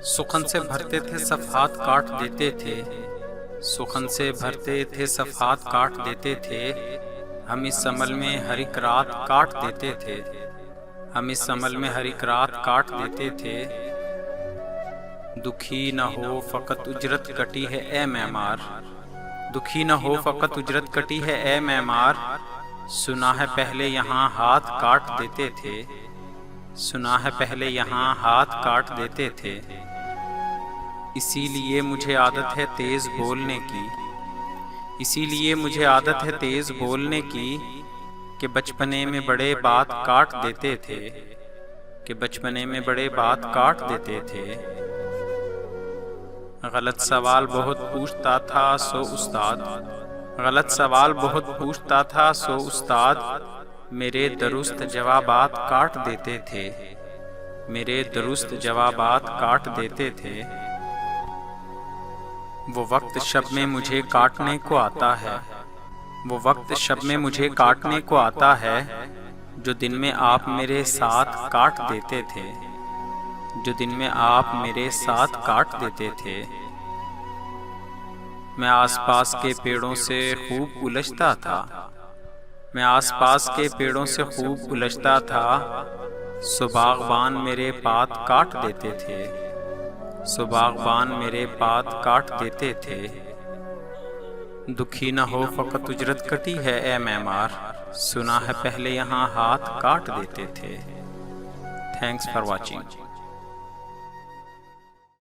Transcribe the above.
सुखन से भरते थे सफ़हात काट देते थे, सुखन से भरते थे सफ़हात काट देते थे। हम इस अमल में हर एक रात काट देते थे, हम इस अमल में हर एक रात काट देते थे। दुखी न हो फ़कत उजरत कटी है ए मैमार, दुखी न हो फ़कत उजरत कटी है ए मैमार। सुना है पहले यहाँ हाथ काट देते थे, सुना है पहले यहाँ हाथ काट देते थे। इसीलिए मुझे आदत है तेज़ बोलने की, इसीलिए मुझे आदत है तेज़ बोलने की, कि बचपने में बड़े बात काट देते थे, कि बचपने में बड़े बात काट देते थे। गलत सवाल बहुत पूछता था सो उस्ताद, गलत सवाल बहुत पूछता था सो उस्ताद। मेरे दुरुस्त जवाबात काट देते थे, मेरे दुरुस्त जवाबात काट देते थे। वो वक्त शब में मुझे काटने को आता है, वो वक्त शब में मुझे काटने को आता है, जो दिन में आप मेरे साथ काट देते थे, जो दिन में आप मेरे साथ काट देते थे। मैं आसपास के पेड़ों से खूब उलझता था, मैं आसपास के पेड़ों से खूब उलझता था। सो बाग़बान मेरे पात काट देते थे, सो बाग़बान मेरे पात काट देते थे। दुखी न हो फ़कत उजरत कटी है ए मैमार, सुना है पहले यहाँ हाथ काट देते थे। Thanks for watching.